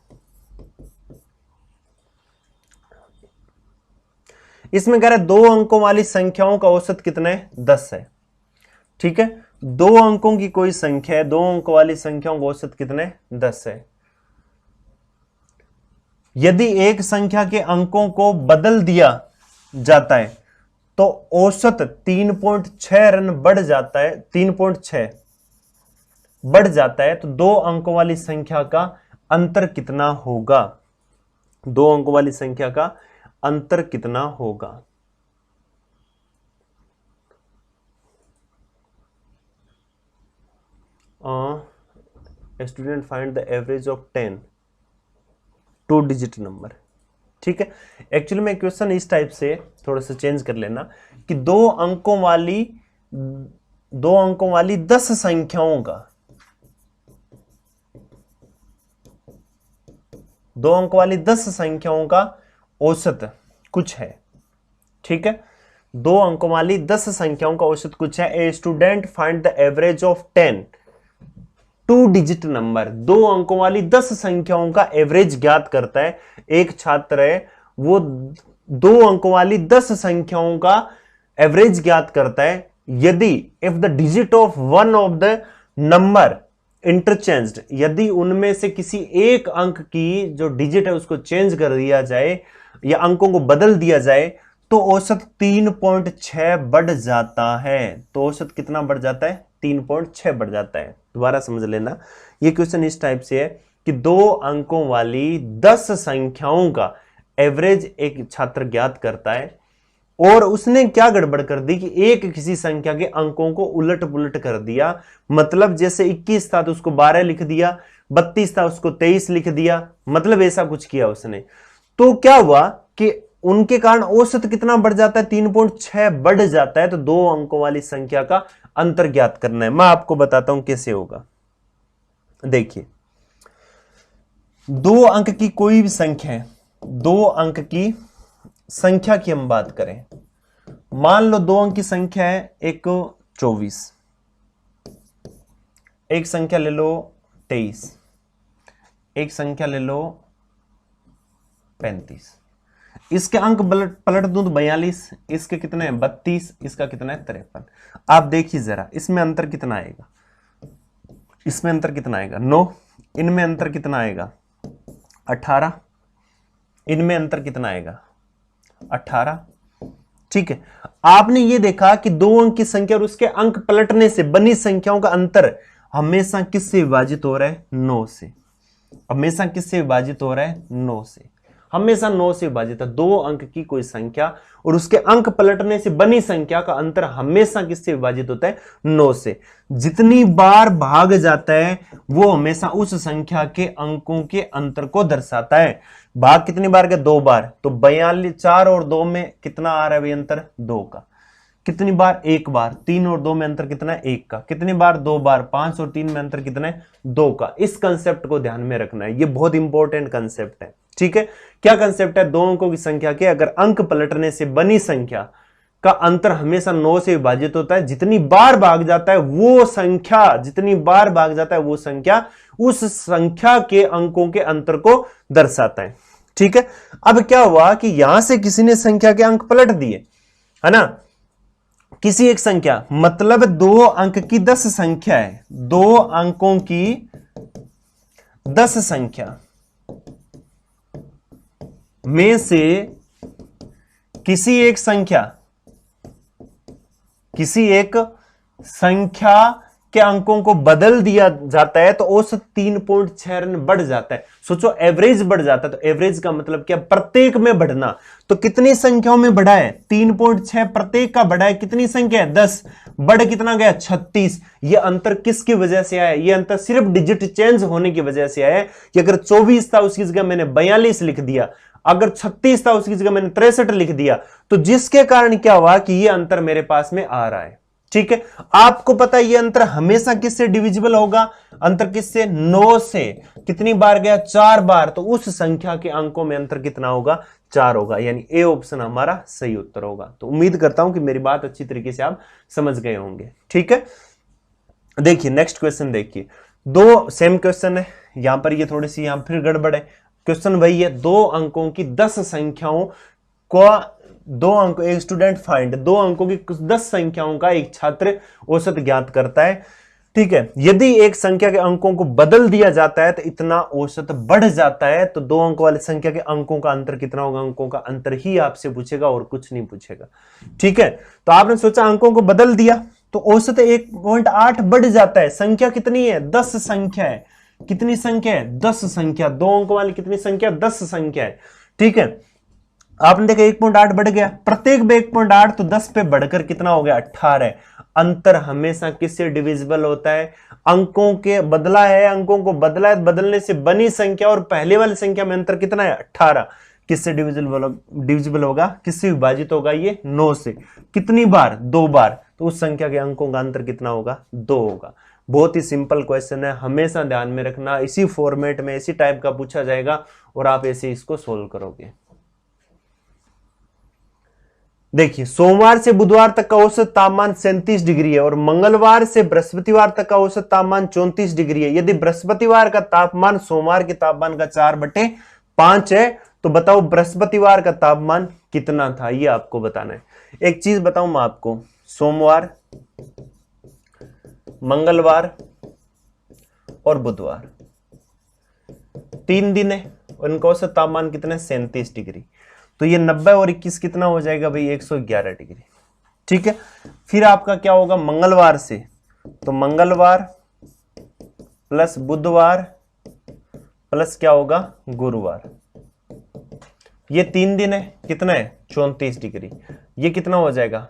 A: इसमें कह रहा है 2 अंकों वाली संख्याओं का औसत कितना है? 10 है। ठीक है, 2 अंकों की कोई संख्या है, 2 अंकों वाली संख्याओं का औसत कितना है? 10 है। यदि एक संख्या के अंकों को बदल दिया जाता है तो औसत 3.6 रन बढ़ जाता है, 3.6 बढ़ जाता है। तो 2 अंकों वाली संख्या का अंतर कितना होगा? 2 अंकों वाली संख्या का अंतर कितना होगा? Student find the average of 10 2 digit number. ठीक है, एक्चुअली में क्वेश्चन इस टाइप से थोड़ा सा चेंज कर लेना कि 2 अंकों वाली 10 संख्याओं का, 2 अंक वाली 10 संख्याओं का औसत कुछ है। ठीक है, 2 अंकों वाली 10 संख्याओं का औसत कुछ है। A student find the average of 10 2 digit number. 2 अंकों वाली 10 संख्याओं का एवरेज ज्ञात करता है। एक छात्र है, वो 2 अंकों वाली 10 संख्याओं का एवरेज ज्ञात करता है। यदि if the digit of one of the number interchanged, यदि उनमें से किसी एक अंक की जो डिजिट है उसको चेंज कर दिया जाए या अंकों को बदल दिया जाए, तो औसत 3.6 बढ़ जाता है। तो औसत कितना बढ़ जाता है? 3.6 बढ़ जाता है। दोबारा समझ लेना, ये क्वेश्चन इस टाइप से है कि 2 अंकों वाली 10 संख्याओं का एवरेज एक छात्र ज्ञात करता है, और उसने क्या गड़बड़ कर दी कि एक किसी संख्या के अंकों को उलट पुलट कर दिया। मतलब जैसे 21 था तो उसको 12 लिख दिया, 32 था उसको 23 लिख दिया, मतलब ऐसा कुछ किया उसने। तो क्या हुआ कि उनके कारण औसत कितना बढ़ जाता है? 3.6 बढ़ जाता है। तो 2 अंकों वाली संख्या का अंतर ज्ञात करना है। मैं आपको बताता हूं कैसे होगा। देखिए, 2 अंक की कोई भी संख्या है, 2 अंक की संख्या की हम बात करें, मान लो 2 अंक की संख्या है एक 24, एक संख्या ले लो 23, एक संख्या ले लो 35। इसके अंक पलट दूं तो 42, इसके कितने हैं? 32, इसका कितना है? 53। आप देखिए जरा, इसमें अंतर कितना आएगा? इसमें अंतर कितना आएगा? 9। इनमें अंतर कितना आएगा? 18। इनमें अंतर कितना आएगा? 18। ठीक है, आपने ये देखा कि 2 अंक की संख्या और उसके अंक पलटने से बनी संख्याओं का अंतर हमेशा किससे विभाजित हो रहा है? 9 से। हमेशा किससे विभाजित हो रहा है? 9 से। हमेशा 9 से विभाजित है। 2 अंक की कोई संख्या और उसके अंक पलटने से बनी संख्या का अंतर हमेशा किससे विभाजित होता है? 9 से। जितनी बार भाग जाता है वो हमेशा उस संख्या के अंकों के अंतर को दर्शाता है। भाग कितनी बार? 2 बार। तो 42, 4 और 2 में कितना आ रहा है अंतर? 2 का। कितनी बार? 1 बार। 3 और 2 में अंतर कितना है? 1 का। कितनी बार? 2 बार। 5 और 3 में अंतर कितना है? 2 का। इस कंसेप्ट को ध्यान में रखना है, ये बहुत इंपॉर्टेंट कंसेप्ट है। ठीक है, क्या कंसेप्ट है? 2 अंकों की संख्या के अगर अंक पलटने से बनी संख्या का अंतर हमेशा 9 से विभाजित होता है। जितनी बार भाग जाता है वो संख्या, जितनी बार भाग जाता है वो संख्या उस संख्या के अंकों के अंतर को दर्शाता है। ठीक है, अब क्या हुआ कि यहां से किसी ने संख्या के अंक पलट दिए, है ना? किसी एक संख्या मतलब 2 अंक की 10 संख्या है, 2 अंकों की 10 संख्या में से किसी एक संख्या के अंकों को बदल दिया जाता है तो औसत 3.6 रन बढ़ जाता है। सोचो एवरेज बढ़ जाता है, तो एवरेज का मतलब क्या, प्रत्येक में बढ़ना। तो कितनी संख्याओं में बढ़ा है, 3.6 प्रत्येक का बढ़ा है। कितनी संख्या है, 10, बढ़ कितना गया, 36। ये अंतर किसकी वजह से आया, ये अंतर सिर्फ डिजिट चेंज होने की वजह से आया कि अगर 24 था उसकी जगह मैंने 42 लिख दिया, अगर 36 था उसकी जगह मैंने 63 लिख दिया, तो जिसके कारण क्या हुआ कि ये अंतर मेरे पास में आ रहा है। ठीक है, आपको पता है ये अंतर हमेशा किससे डिविजिबल होगा, अंतर किससे, 9 से। कितनी बार गया, 4 बार, तो उस संख्या के अंकों में अंतर कितना होगा, 4 होगा, यानी ए ऑप्शन हमारा सही उत्तर होगा। तो उम्मीद करता हूं कि मेरी बात अच्छी तरीके से आप समझ गए होंगे। ठीक है, देखिए नेक्स्ट क्वेश्चन देखिए, 2 सेम क्वेश्चन है, यहां पर ये थोड़ी सी यहां फिर गड़बड़ है। क्वेश्चन वही है, 2 अंकों की 10 संख्याओं को, 2 अंक, एक स्टूडेंट फाइंड, 2 अंकों की 10 संख्याओं का एक छात्र औसत ज्ञात करता है। ठीक है, यदि एक संख्या के अंकों को बदल दिया जाता है तो इतना औसत बढ़ जाता है। तो 2 अंक वाली संख्या के अंकों का अंतर कितना होगा, अंकों का अंतर ही आपसे पूछेगा और कुछ नहीं पूछेगा। ठीक है, तो आपने सोचा अंकों को बदल दिया तो औसत 1.8 बढ़ जाता है। संख्या कितनी है, 10 संख्या है। कितनी संख्या है, 10 संख्या, 2 अंकों वाली कितनी संख्या, 10 संख्या है। ठीक है, आपने देखा 1.8 बढ़ गया, प्रत्येक में 1.8, तो 10 पे बढ़कर कितना हो गया, 18। अंतर हमेशा किससे डिविजिबल होता है, अंकों के बदला है, अंकों को बदला है, बदलने से बनी संख्या और पहले वाली संख्या में अंतर कितना है, 18। किससे डिविजिबल होगा, किससे विभाजित होगा, ये 9 से। कितनी बार, 2 बार, तो उस संख्या के अंकों का अंतर कितना होगा, 2 होगा। बहुत ही सिंपल क्वेश्चन है, हमेशा ध्यान में रखना, इसी फॉर्मेट में इसी टाइप का पूछा जाएगा और आप ऐसे इसको सोल्व करोगे। देखिए, सोमवार से बुधवार तक का औसत तापमान 37 डिग्री है और मंगलवार से बृहस्पतिवार तक का औसत तापमान 34 डिग्री है। यदि बृहस्पतिवार का तापमान सोमवार के तापमान का 4/5 है तो बताओ बृहस्पतिवार का तापमान कितना था, ये आपको बताना है। एक चीज बताऊं मैं आपको, सोमवार, मंगलवार और बुधवार 3 दिन है, उनका औसत तापमान कितना है, 37 डिग्री। तो ये 90 और 21 कितना हो जाएगा भाई, 111 डिग्री। ठीक है, फिर आपका क्या होगा मंगलवार से, तो मंगलवार प्लस बुधवार प्लस क्या होगा, गुरुवार, ये 3 दिन है, कितना है, 34 डिग्री। ये कितना हो जाएगा,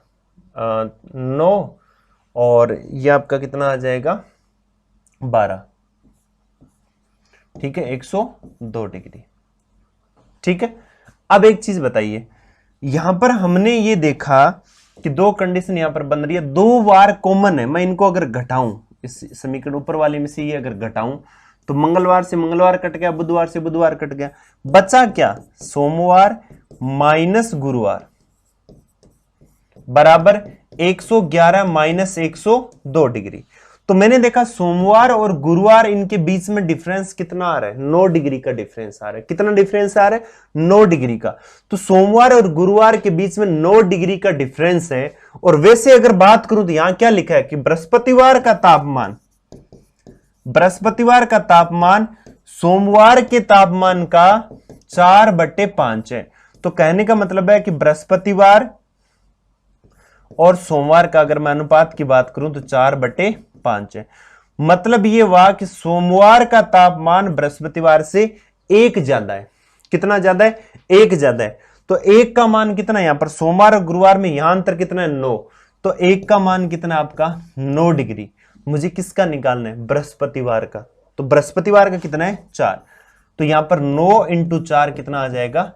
A: 9 और ये आपका कितना आ जाएगा, 12। ठीक है, 102 डिग्री। ठीक है, अब एक चीज बताइए, यहां पर हमने ये देखा कि 2 कंडीशन यहां पर बन रही है, 2 बार कॉमन है। मैं इनको अगर घटाऊं, इस समीकरण ऊपर वाले में से ये अगर घटाऊं तो मंगलवार से मंगलवार कट गया, बुधवार से बुधवार कट गया, बचा क्या, सोमवार माइनस गुरुवार बराबर 111 माइनस 102 डिग्री। तो मैंने देखा सोमवार और गुरुवार इनके बीच में डिफरेंस कितना आ रहा है, 9 डिग्री का डिफरेंस आ रहा है। कितना डिफरेंस आ रहा है, 9 डिग्री का। तो सोमवार और गुरुवार के बीच में 9 डिग्री का डिफरेंस है। और वैसे अगर बात करूं तो यहां क्या लिखा है कि बृहस्पतिवार का तापमान सोमवार के तापमान का 4/5 है। तो कहने का मतलब है कि बृहस्पतिवार और सोमवार का अगर मैं अनुपात की बात करूं तो 4/5 है। मतलब ये हुआ कि सोमवार का तापमान बृहस्पतिवार से 1 ज्यादा है। कितना ज्यादा है, 1 ज्यादा है। तो 1 का मान कितना है यहां पर, सोमवार और गुरुवार में यहां अंतर कितना है, 9। तो 1 का मान कितना है आपका, 9 डिग्री। मुझे किसका निकालना है, बृहस्पतिवार का। तो बृहस्पतिवार का कितना है, 4। तो यहां पर 9 × 4 कितना आ जाएगा,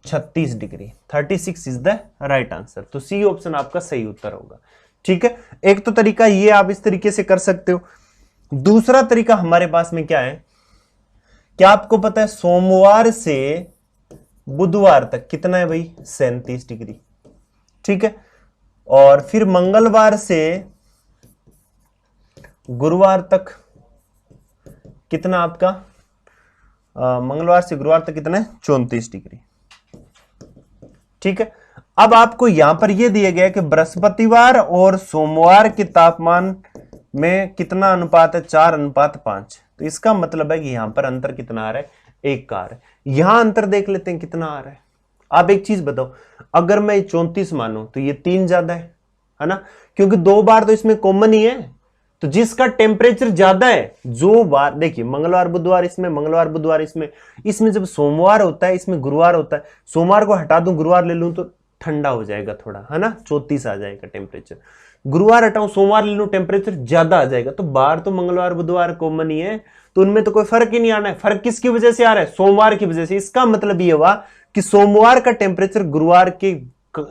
A: 36 degree. 36 is the right answer. तो सी ऑप्शन आपका सही उत्तर होगा। ठीक है, एक तो तरीका ये आप इस तरीके से कर सकते हो। दूसरा तरीका हमारे पास में क्या है, क्या आपको पता है सोमवार से बुधवार तक कितना है भाई, 37 डिग्री। ठीक है, और फिर मंगलवार से गुरुवार तक कितना आपका, मंगलवार से गुरुवार तक कितना है, 34 डिग्री। ठीक है, अब आपको यहां पर यह दिया गया कि बृहस्पतिवार और सोमवार के तापमान में कितना अनुपात है, 4:5। तो इसका मतलब है कि यहां पर अंतर कितना आ रहा है, 1 का आ रहा है। यहां अंतर देख लेते हैं कितना आ रहा है। आप एक चीज बताओ, अगर मैं 34 मानूं तो ये 3 ज्यादा है ना, क्योंकि 2 बार तो इसमें कॉमन ही है। तो जिसका टेम्परेचर ज्यादा है, जो बार देखिए मंगलवार बुधवार इसमें, मंगलवार बुधवार इसमें, इसमें जब सोमवार होता है इसमें गुरुवार होता है, सोमवार को हटा दूं गुरुवार ले लूं तो ठंडा हो जाएगा थोड़ा, है ना, 34 आ जाएगा टेम्परेचर। गुरुवार हटाऊं सोमवार ले लूं टेम्परेचर ज्यादा आ जाएगा। तो बार तो मंगलवार बुधवार कॉमन ही है, तो उनमें तो कोई फर्क ही नहीं आना है। फर्क किसकी वजह से आ रहा है, सोमवार की वजह से। इसका मतलब ये हुआ कि सोमवार का टेम्परेचर गुरुवार के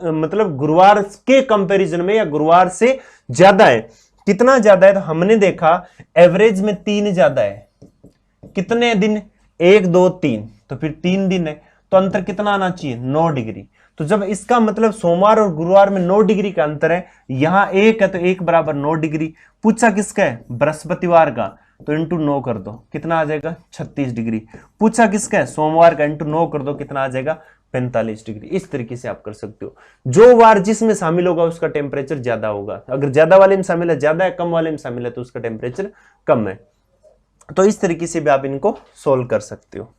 A: मतलब गुरुवार के कंपैरिजन में या गुरुवार से ज्यादा है। कितना ज्यादा है, तो हमने देखा एवरेज में 3 ज्यादा है। कितने दिन, 1 2 3, तो फिर 3 दिन है, तो अंतर कितना आना चाहिए, 9 डिग्री। तो जब इसका मतलब सोमवार और गुरुवार में 9 डिग्री का अंतर है, यहां 1 है तो 1 बराबर 9 डिग्री। पूछा किसका है, बृहस्पतिवार का, तो इंटू 9 कर दो, कितना आ जाएगा 36 डिग्री। पूछा किसका है, सोमवार का, इंटू 9 कर दो, कितना आ जाएगा 45 डिग्री। इस तरीके से आप कर सकते हो। जो वार जिसमें शामिल होगा उसका टेम्परेचर ज्यादा होगा। अगर ज्यादा वाले में शामिल है ज्यादा है, कम वाले में शामिल है तो उसका टेम्परेचर कम है। तो इस तरीके से भी आप इनको सोल्व कर सकते हो।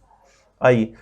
A: आइए